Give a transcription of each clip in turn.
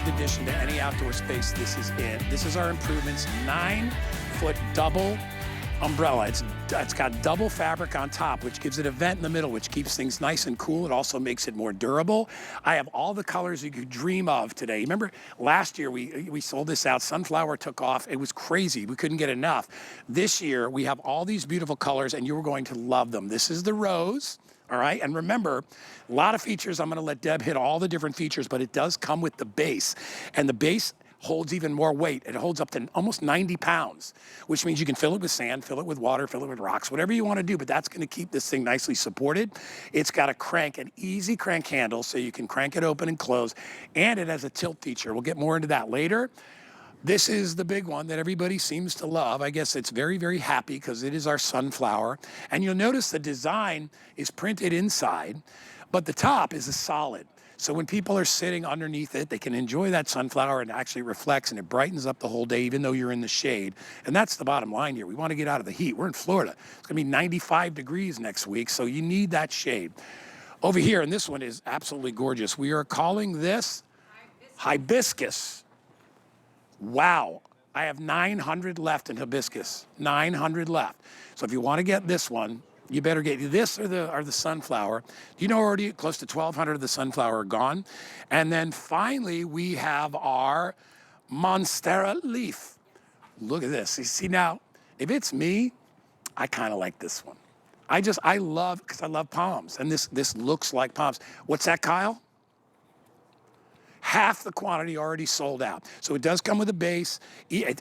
perfect addition to any outdoor space this is in. This is our improvements 9-foot double umbrella. It's got double fabric on top, which gives it a vent in the middle, which keeps things nice and cool. It also makes it more durable. I have all the colors you could dream of today. Remember last year we sold this out. Sunflower took off. It was crazy. We couldn't get enough. This year we have all these beautiful colors and you are going to love them. This is the rose. All right, and remember, a lot of features. I'm gonna let Deb hit all the different features, but it does come with the base. And the base holds even more weight. It holds up to almost 90 pounds, which means you can fill it with sand, fill it with water, fill it with rocks, whatever you wanna do, but that's gonna keep this thing nicely supported. It's got a crank, an easy crank handle, so you can crank it open and close, and it has a tilt feature. We'll get more into that later. This is the big one that everybody seems to love. I guess it's very, very happy because it is our sunflower. And you'll notice the design is printed inside, but the top is a solid. So when people are sitting underneath it, they can enjoy that sunflower and it actually reflects and it brightens up the whole day, even though you're in the shade. And that's the bottom line here. We want to get out of the heat. We're in Florida. It's gonna be 95 degrees next week, so you need that shade. Over here, and this one is absolutely gorgeous. We are calling this hibiscus. Wow, I have 900 left in hibiscus, 900 left. So if you want to get this one, you better get this or the sunflower. You know, already close to 1,200 of the sunflower are gone. And then finally, we have our monstera leaf. Look at this. You see now, if it's me, I kind of like this one. I love, because I love palms, and this looks like palms. What's that, Kyle? Half the quantity already sold out. So it does come with a base.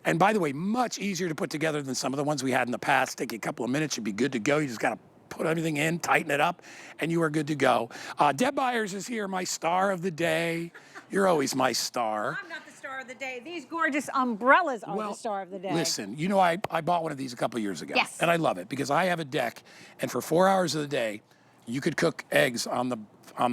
And by the way, much easier to put together than some of the ones we had in the past. Take you a couple of minutes, you'd be good to go. You just got to put everything in, tighten it up, and you are good to go. Deb Byers is here, my star of the day. You're always my star. I'm not the star of the day. These gorgeous umbrellas are the star of the day. Listen, you know, I bought one of these a couple of years ago. Yes. And I love it because I have a deck, and for 4 hours of the day, you could cook eggs on the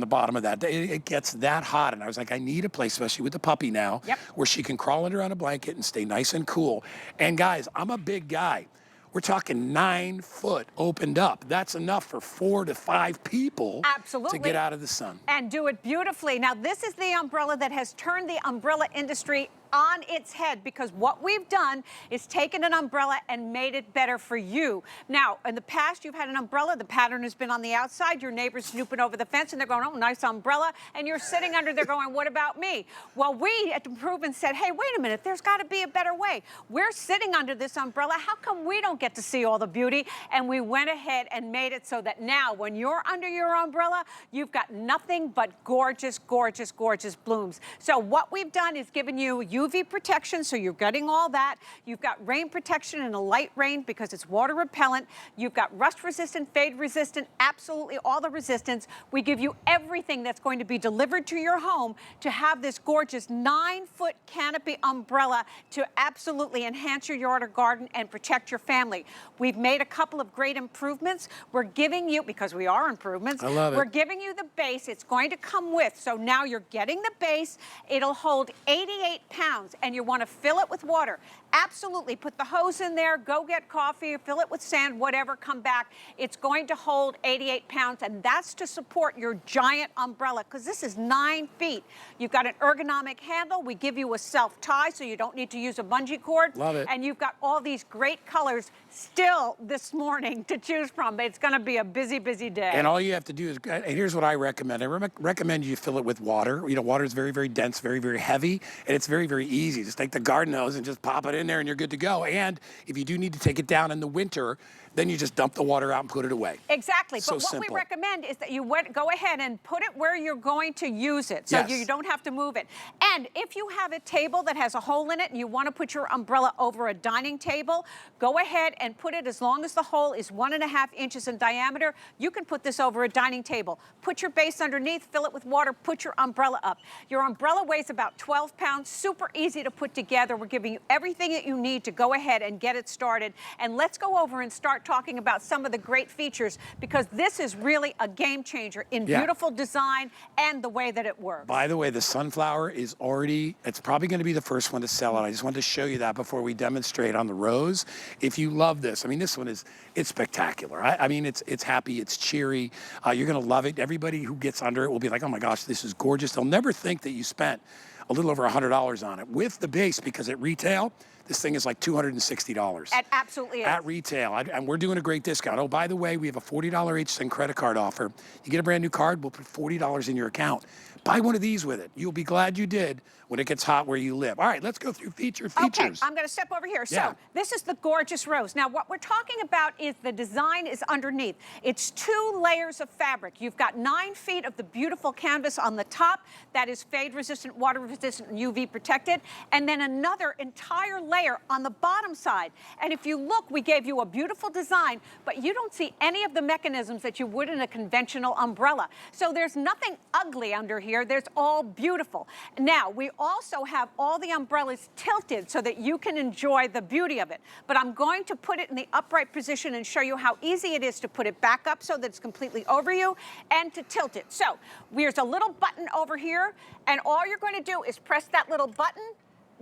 bottom of that. It gets that hot. And I was like, I need a place, especially with the puppy now, where she can crawl under on a blanket and stay nice and cool. And guys, I'm a big guy. We're talking 9 foot opened up. That's enough for 4 to 5 people to get out of the sun. And do it beautifully. Now, this is the umbrella that has turned the umbrella industry on its head, because what we've done is taken an umbrella and made it better for you. Now, in the past, you've had an umbrella, the pattern has been on the outside, your neighbor's snooping over the fence and they're going, oh, nice umbrella, and you're sitting under there going, what about me? Well, we at Improvement said, hey, wait a minute, there's got to be a better way. We're sitting under this umbrella, how come we don't get to see all the beauty? And we went ahead and made it so that now when you're under your umbrella, you've got nothing but gorgeous, gorgeous, gorgeous blooms. So what we've done is given you UV protection, so you're getting all that. You've got rain protection in a light rain because it's water repellent. You've got rust resistant, fade resistant, absolutely all the resistance. We give you everything that's going to be delivered to your home to have this gorgeous 9-foot canopy umbrella to absolutely enhance your yard or garden and protect your family. We've made a couple of great improvements. We're giving you, because we are improvements, I love it. We're giving you the base. It's going to come with, so now you're getting the base. It'll hold 88 pounds. And you want to fill it with water. Absolutely, put the hose in there, go get coffee, fill it with sand, whatever, come back. It's going to hold 88 pounds, and that's to support your giant umbrella, because this is 9 feet. You've got an ergonomic handle. We give you a self-tie, so you don't need to use a bungee cord. Love it. And you've got all these great colors still this morning to choose from. It's going to be a busy, busy day. And all you have to do is, and here's what I recommend. I recommend you fill it with water. You know, water is very, very dense, very, very heavy, and it's very, very easy. Just take the garden hose and just pop it in there and you're good to go. And if you do need to take it down in the winter, then you just dump the water out and put it away. Exactly. So but what simple. we recommend is that you go ahead and put it where you're going to use it, so you don't have to move it. And if you have a table that has a hole in it and you want to put your umbrella over a dining table, go ahead and put it, as long as the hole is 1.5 inches in diameter, you can put this over a dining table. Put your base underneath, fill it with water, put your umbrella up. Your umbrella weighs about 12 pounds, super easy to put together. We're giving you everything that you need to go ahead and get it started. And let's go over and start talking about some of the great features, because this is really a game changer in beautiful design and the way that it works. By the way, the sunflower is already, it's probably going to be the first one to sell out. I just wanted to show you that before we demonstrate on the rose. If you love this, I mean, this one is, it's spectacular. I mean, it's happy, it's cheery. You're going to love it. Everybody who gets under it will be like, oh my gosh, this is gorgeous. They'll never think that you spent a little over $100 on it. With the base, because at retail, this thing is like $260. It absolutely is. At retail, and we're doing a great discount. Oh, by the way, we have a $40 HSN credit card offer. You get a brand new card, we'll put $40 in your account. Buy one of these with it. You'll be glad you did when it gets hot where you live. All right, let's go through features. Okay, I'm going to step over here. Yeah. So this is the gorgeous rose. Now, what we're talking about is the design is underneath. It's 2 layers of fabric. You've got 9 feet of the beautiful canvas on the top that is fade resistant, water resistant, and UV protected, and then another entire layer on the bottom side. And if you look, we gave you a beautiful design, but you don't see any of the mechanisms that you would in a conventional umbrella. So there's nothing ugly under here. There's all beautiful. Now, we also have all the umbrellas tilted so that you can enjoy the beauty of it. But I'm going to put it in the upright position and show you how easy it is to put it back up so that it's completely over you and to tilt it. So there's a little button over here, and all you're going to do is press that little button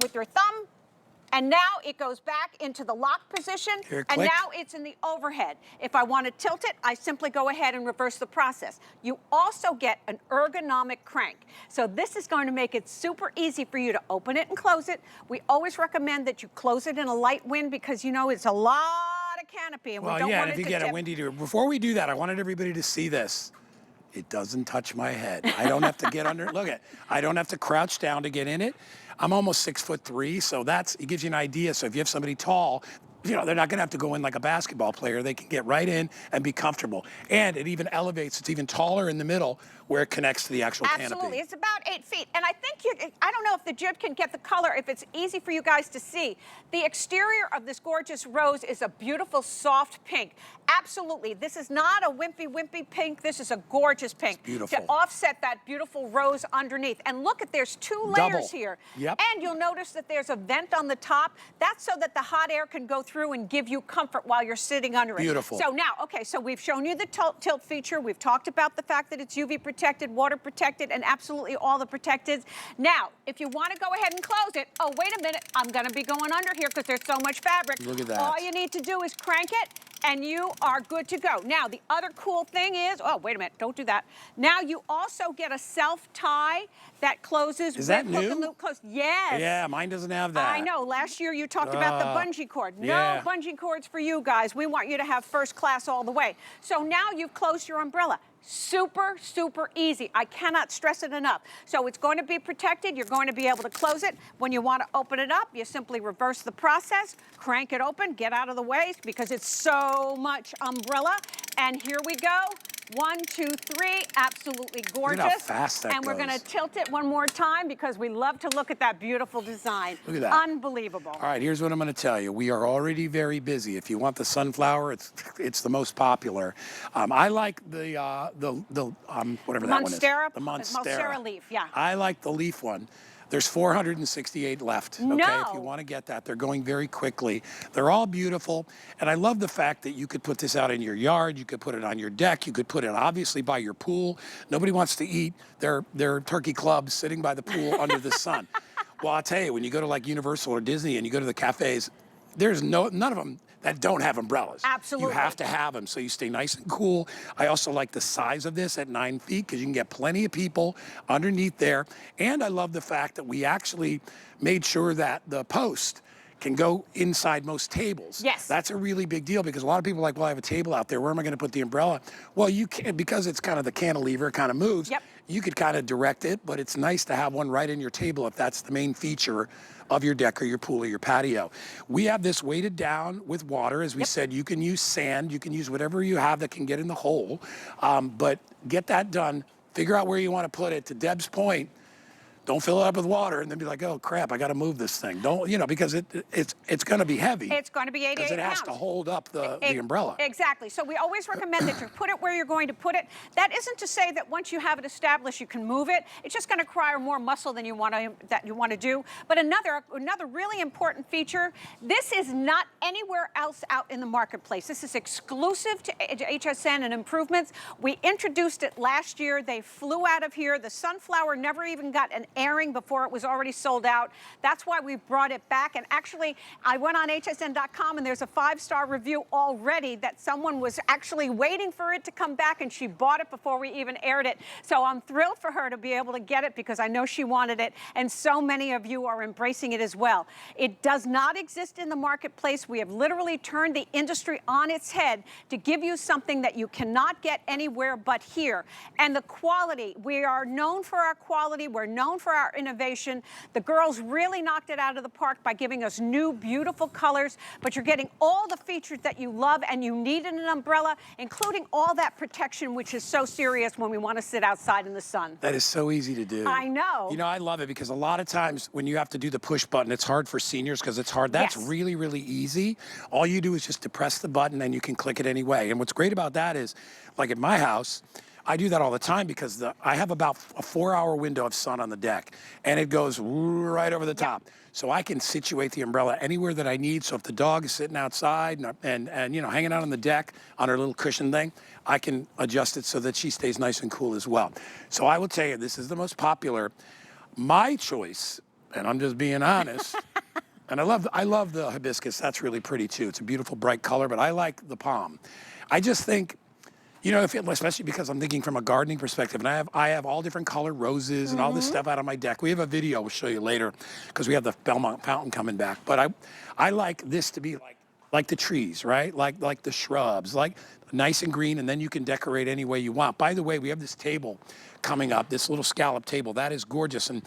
with your thumb, and now it goes back into the lock position, and now it's in the overhead. If I want to tilt it, I simply go ahead and reverse the process. You also get an ergonomic crank. So this is going to make it super easy for you to open it and close it. We always recommend that you close it in a light wind because, you know, it's a lot of canopy, and we don't want it to dip. If you get a windy door. Before we do that, I wanted everybody to see this. It doesn't touch my head. I don't have to get under, look at, I don't have to crouch down to get in it. I'm almost 6'3", so it gives you an idea. So if you have somebody tall, you know, they're not gonna have to go in like a basketball player. They can get right in and be comfortable. And it even elevates, it's even taller in the middle where it connects to the actual canopy. Absolutely, it's about 8 feet. And I think I don't know if the jib can get the color, if it's easy for you guys to see. The exterior of this gorgeous rose is a beautiful soft pink. Absolutely, this is not a wimpy pink, this is a gorgeous pink. It's beautiful. To offset that beautiful rose underneath. And look at, there's 2 layers here. Yep. And you'll notice that there's a vent on the top. That's so that the hot air can go through and give you comfort while you're sitting under it. Beautiful. So now, okay, so we've shown you the tilt feature. We've talked about the fact that it's UV protected, water protected, and absolutely all the protecteds. Now, if you want to go ahead and close it, oh, wait a minute, I'm going to be going under here because there's so much fabric. Look at that. All you need to do is crank it, and you are good to go. Now, the other cool thing is, oh, wait a minute, don't do that. Now, you also get a self-tie that closes. Is that new? Hook and loop close. Yes. Yeah, mine doesn't have that. I know. Last year, you talked about the bungee cord. No yeah. bungee cords for you guys. We want you to have first class all the way. So now you've closed your umbrella. Super, super easy. I cannot stress it enough. So it's going to be protected. You're going to be able to close it. When you want to open it up, you simply reverse the process, crank it open, get out of the way because it's so much umbrella. And here we go. 1, 2, 3, absolutely gorgeous. Look at how fast that And we're goes. going to tilt it one more time because we love to look at that beautiful design. Look at that. Unbelievable. All right, here's what I'm going to tell you. We are already very busy. If you want the sunflower, it's the most popular. I like the whatever that one is. Monstera? The Monstera. Monstera leaf, yeah. I like the leaf one. There's 468 left, okay? No. If you want to get that, they're going very quickly. They're all beautiful, and I love the fact that you could put this out in your yard, you could put it on your deck, you could put it obviously by your pool. Nobody wants to eat their turkey clubs sitting by the pool under the sun. Well, I'll tell you, when you go to like Universal or Disney and you go to the cafes, there's none of them that don't have umbrellas. Absolutely. You have to have them so you stay nice and cool. I also like the size of this at 9 feet because you can get plenty of people underneath there. And I love the fact that we actually made sure that the post can go inside most tables. Yes. That's a really big deal because a lot of people are like, well, I have a table out there. Where am I going to put the umbrella? Well, you can, because it's kind of the cantilever, kind of moves. Yep. You could kind of direct it, but it's nice to have one right in your table if that's the main feature of your deck or your pool or your patio. We have this weighted down with water. As we said, you can use sand, you can use whatever you have that can get in the hole, but get that done. Figure out where you want to put it. To Deb's point, don't fill it up with water and then be like, oh crap, I got to move this thing. Don't, you know, because it's going to be heavy. It's going to be 88 pounds. Because it has to hold up the umbrella. Exactly. So we always recommend that you put it where you're going to put it. That isn't to say that once you have it established, you can move it. It's just going to require more muscle than you want to do. But another really important feature, this is not anywhere else out in the marketplace. This is exclusive to HSN and Improvements. We introduced it last year. They flew out of here. The Sunflower never even got an airing before it was already sold out. That's why we brought it back. And actually, I went on hsn.com and there's a 5-star review already that someone was actually waiting for it to come back, and she bought it before we even aired it. So I'm thrilled for her to be able to get it because I know she wanted it, and so many of you are embracing it as well. It does not exist in the marketplace. We have literally turned the industry on its head to give you something that you cannot get anywhere but here. And the quality, we are known for our quality. We're known for our innovation. The girls really knocked it out of the park by giving us new, beautiful colors, but you're getting all the features that you love and you need in an umbrella, including all that protection, which is so serious when we want to sit outside in the sun. That is so easy to do. I know. You know, I love it because a lot of times when you have to do the push button, it's hard for seniors because it's hard. That's Yes. really, really easy. All you do is just depress the button and you can click it anyway. And what's great about that is, like at my house, I do that all the time because I have about a 4-hour window of sun on the deck, and it goes right over the top. So I can situate the umbrella anywhere that I need. So if the dog is sitting outside and you know, hanging out on the deck on her little cushion thing, I can adjust it so that she stays nice and cool as well. So I will tell you, this is the most popular. My choice, and I'm just being honest, and I love the hibiscus. That's really pretty too. It's a beautiful bright color, but I like the palm. I just think, you know, especially because I'm thinking from a gardening perspective, and I have all different colored roses and all this stuff out on my deck. We have a video we'll show you later because we have the Belmont Fountain coming back. But I like this to be like the trees, right? Like the shrubs, like nice and green, and then you can decorate any way you want. By the way, we have this table coming up, this little scallop table. That is gorgeous, and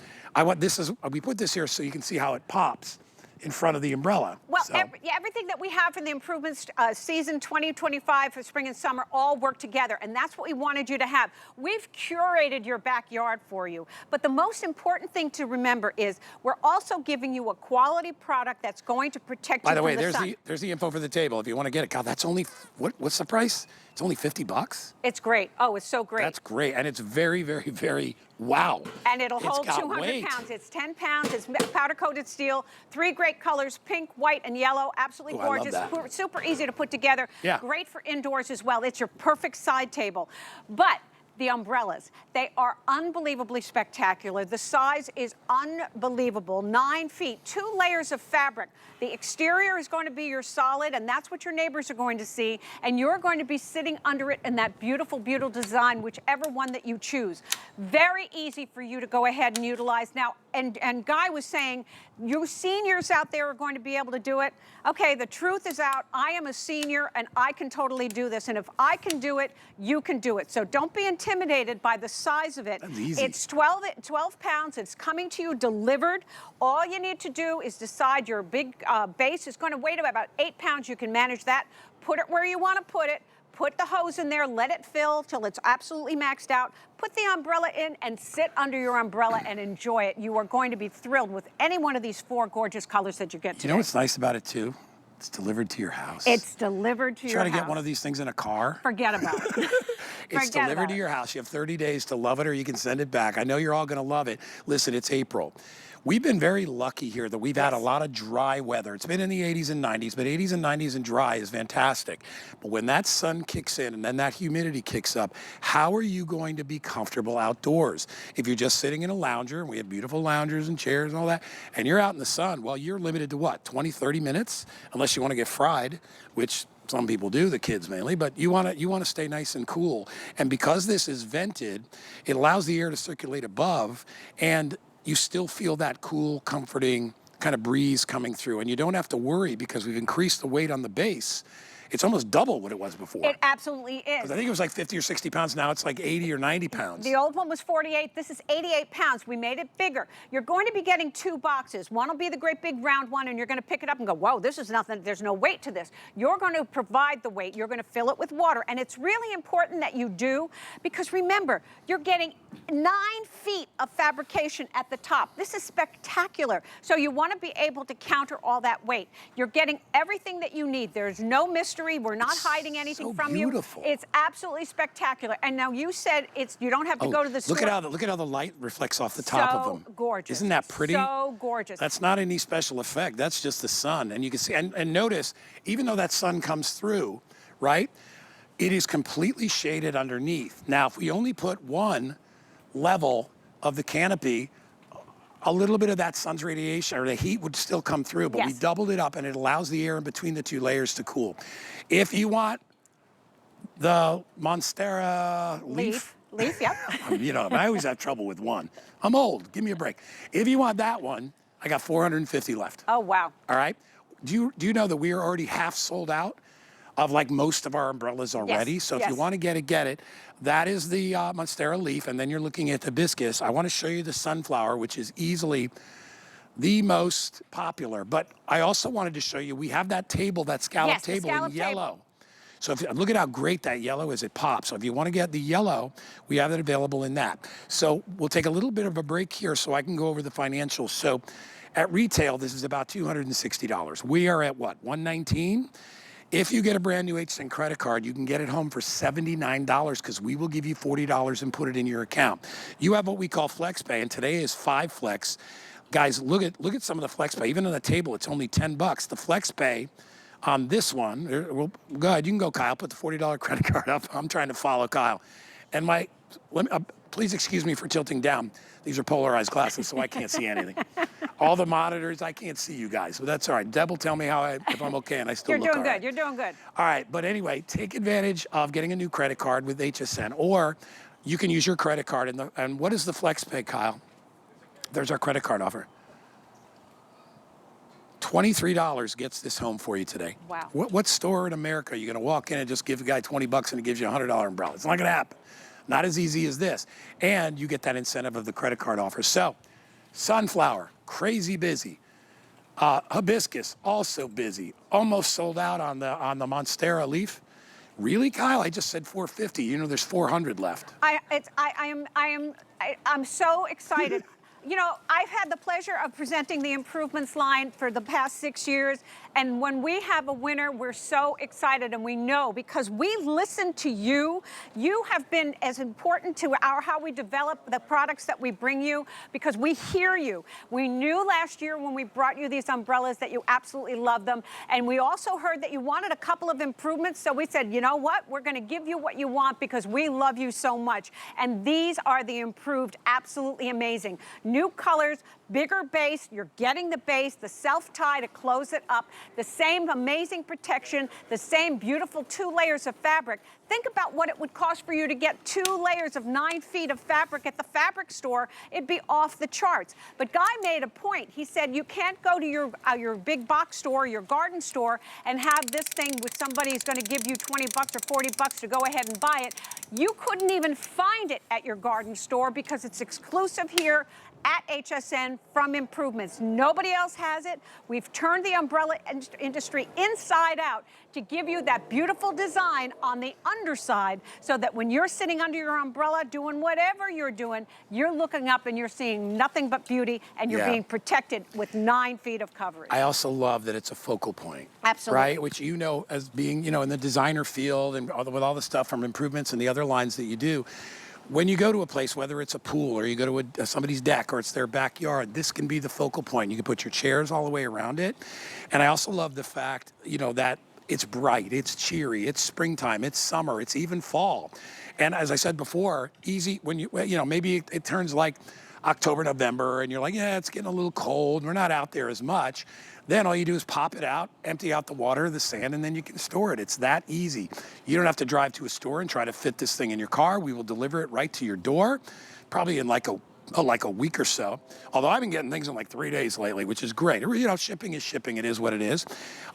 we put this here so you can see how it pops in front of the umbrella. Well, So- everything that we have in the improvements season 2025 for spring and summer all work together, and that's what we wanted you to have. We've curated your backyard for you, but the most important thing to remember is we're also giving you a quality product that's going to protect you By the from way, the sun. there's the info for the table if you want to get it. God, that's only, what's the price? It's only $50. It's great. Oh, it's so great. That's great, and it's very, very, very wow. And it'll hold got 200 weight. pounds. It's 10 pounds. It's powder-coated steel. 3 great colors, pink, white, and yellow. Absolutely Ooh, I love gorgeous. that. Super easy to put together. Yeah. Great for indoors as well. It's your perfect side table. But the umbrellas, they are unbelievably spectacular. The size is unbelievable. 9 feet, 2 layers of fabric. The exterior is going to be your solid, and that's what your neighbors are going to see. And you're going to be sitting under it in that beautiful, beautiful design, whichever one that you choose. Very easy for you to go ahead and utilize. Now, and Guy was saying, you seniors out there are going to be able to do it. Okay, the truth is out. I am a senior, and I can totally do this. And if I can do it, you can do it. So don't be intimidated by the size of it. That's easy. It's 12 pounds. It's coming to you delivered. All you need to do is decide your big base is going to weigh about 8 pounds. You can manage that. Put it where you want to put it. Put the hose in there, let it fill till it's absolutely maxed out. Put the umbrella in and sit under your umbrella and enjoy it. You are going to be thrilled with any one of these 4 gorgeous colors that you get today. You know what's nice about it too? It's delivered to your house. It's delivered to your Try house. to get one of these things in a car. Forget about it. It's Forget delivered about to it. your house. You have 30 days to love it, or you can send it back. I know you're all going to love it. Listen, it's April. We've been very lucky here that we've had a lot of dry weather. It's been in the 80s and 90s, but 80s and 90s and dry is fantastic. But when that sun kicks in and then that humidity kicks up, how are you going to be comfortable outdoors? If you're just sitting in a lounger, and we have beautiful loungers and chairs and all that, and you're out in the sun, well, you're limited to what, 20, 30 minutes? Unless you want to get fried, which some people do, the kids mainly, but you want to stay nice and cool. And because this is vented, it allows the air to circulate above, and you still feel that cool, comforting kind of breeze coming through. And you don't have to worry because we've increased the weight on the base. It's almost double what it was before. It absolutely is. I think it was like 50 or 60 pounds. Now it's like 80 or 90 pounds. The old one was 48. This is 88 pounds. We made it bigger. You're going to be getting 2 boxes. One will be the great big round one, and you're going to pick it up and go, whoa, this is nothing. There's no weight to this. You're going to provide the weight. You're going to fill it with water. And it's really important that you do, because remember, you're getting 9 feet of fabrication at the top. This is spectacular. So you want to be able to counter all that weight. You're getting everything that you need. There's no mystery. We're not hiding anything so from beautiful. you. It's absolutely spectacular. And now you said you don't have to go to the store. Look at how the light reflects off the top of them. So gorgeous. Isn't that pretty? So gorgeous. That's not any special effect. That's just the sun. And you can see, and notice, even though that sun comes through, right, it is completely shaded underneath. Now, if we only put one level of the canopy a little bit of that sun's radiation or the heat would still come through, but we Yes. doubled it up and it allows the air in between the two layers to cool. If you want the Monstera leaf, Yep. you know, I always have trouble with one. I'm old, give me a break. If you want that one, I got 450 left. Oh, wow. All right. Do you know that we are already half sold out of like most of our umbrellas already? Yes, So if you yes. want to get it. That is the Monstera leaf, and then you're looking at the hibiscus. I want to show you the sunflower, which is easily the most popular. But I also wanted to show you, we have that table, that scallop Yes, the table in scallop table. yellow. So if, look at how great that yellow is, it pops. So if you want to get the yellow, we have it available in that. So we'll take a little bit of a break here so I can go over the financials. So at retail, this is about $260. We are at what, 119? If you get a brand new HSN credit card, you can get it home for $79 because we will give you $40 and put it in your account. You have what we call FlexPay, and today is 5 Flex. Guys, look at some of the FlexPay. Even on the table, it's only $10. The FlexPay on this one, well, go ahead, you can go, Kyle. Put the $40 credit card up. I'm trying to follow Kyle. And please excuse me for tilting down. These are polarized glasses, so I can't see anything. All the monitors, I can't see you guys, but that's all right. Deb will tell me if I'm okay, and I still look all right. You're doing good. All right, but anyway, take advantage of getting a new credit card with HSN, or you can use your credit card. And what is the FlexPay, Kyle? There's our credit card offer. $23 gets this home for you today. Wow. What store in America are you going to walk in and just give a guy 20 bucks and he gives you a $100 umbrella? It's not going to happen. Not as easy as this. And you get that incentive of the credit card offer. So, sunflower, crazy busy. Hibiscus, also busy. Almost sold out on the Monstera leaf. Really, Kyle? I just said 450. You know, there's 400 left. I'm so excited. You know, I've had the pleasure of presenting the improvements line for the past 6 years, and when we have a winner, we're so excited, and we know because we listen to you. You have been as important to how we develop the products that we bring you because we hear you. We knew last year when we brought you these umbrellas that you absolutely love them, and we also heard that you wanted a couple of improvements, so we said, you know what? We're going to give you what you want because we love you so much, and these are the improved, absolutely amazing. New colors, bigger base, you're getting the base, the self-tie to close it up, the same amazing protection, the same beautiful 2 layers of fabric. Think about what it would cost for you to get 2 layers of 9 feet of fabric at the fabric store. It'd be off the charts. But Guy made a point. He said you can't go to your big box store, your garden store, and have this thing with somebody who's going to give you 20 bucks or 40 bucks to go ahead and buy it. You couldn't even find it at your garden store because it's exclusive here at HSN from Improvements. Nobody else has it. We've turned the umbrella industry inside out to give you that beautiful design on the underside so that when you're sitting under your umbrella doing whatever you're doing, you're looking up and you're seeing nothing but beauty and you're being protected with 9 feet of coverage. I also love that it's a focal point. Absolutely. Right? Which you know as being, you know, in the designer field and with all the stuff from Improvements and the other lines that you do. When you go to a place, whether it's a pool or you go to somebody's deck or it's their backyard, this can be the focal point. You can put your chairs all the way around it. And I also love the fact, you know, that it's bright, it's cheery, it's springtime, it's summer, it's even fall. And as I said before, easy when you know, maybe it turns like October, November, and you're like, yeah, it's getting a little cold. We're not out there as much. Then all you do is pop it out, empty out the water, the sand, and then you can store it. It's that easy. You don't have to drive to a store and try to fit this thing in your car. We will deliver it right to your door, probably in like a week or so. Although I've been getting things in like 3 days lately, which is great. You know, shipping is shipping. It is what it is.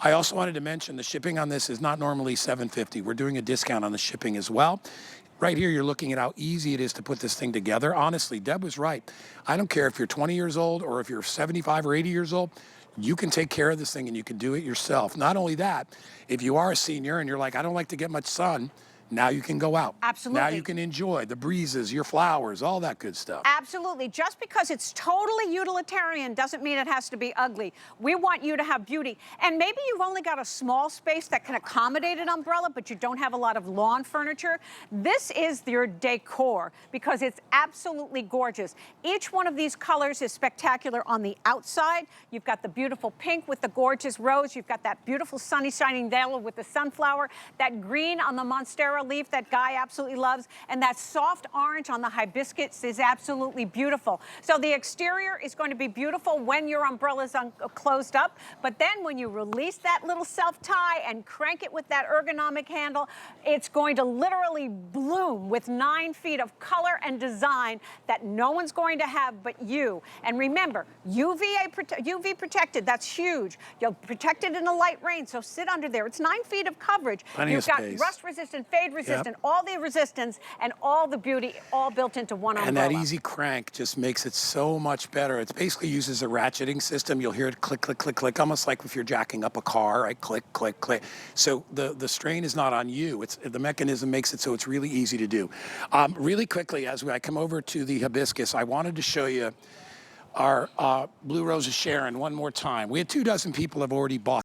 I also wanted to mention the shipping on this is not normally $750. We're doing a discount on the shipping as well. Right here, you're looking at how easy it is to put this thing together. Honestly, Deb was right. I don't care if you're 20 years old or if you're 75 or 80 years old. You can take care of this thing and you can do it yourself. Not only that, if you are a senior and you're like, I don't like to get much sun, now you can go out. Absolutely. Now you can enjoy the breezes, your flowers, all that good stuff. Absolutely. Just because it's totally utilitarian doesn't mean it has to be ugly. We want you to have beauty. And maybe you've only got a small space that can accommodate an umbrella, but you don't have a lot of lawn furniture. This is your decor because it's absolutely gorgeous. Each one of these colors is spectacular on the outside. You've got the beautiful pink with the gorgeous rose. You've got that beautiful sunny shining yellow with the sunflower. That green on the Monstera Demerara leaf that Guy absolutely loves, and that soft orange on the hibiscus is absolutely beautiful. So the exterior is going to be beautiful when your umbrella's closed up, but then when you release that little self-tie and crank it with that ergonomic handle, it's going to literally bloom with 9 feet of color and design that no one's going to have but you. And remember, UV protected, that's huge. You'll protect it in a light rain, so sit under there. It's 9 feet of coverage. Plenty You've of got space. rust resistant, fade resistant, all the resistance and all the beauty all built into one umbrella. And that easy crank just makes it so much better. It basically uses a ratcheting system. You'll hear it click, click, click, click, almost like if you're jacking up a car, right? Click, click, click. So the strain is not on you. The mechanism makes it so it's really easy to do. Really quickly, as I come over to the hibiscus, I wanted to show you our Blue Rose of Sharon one more time. We had 24 people have already bought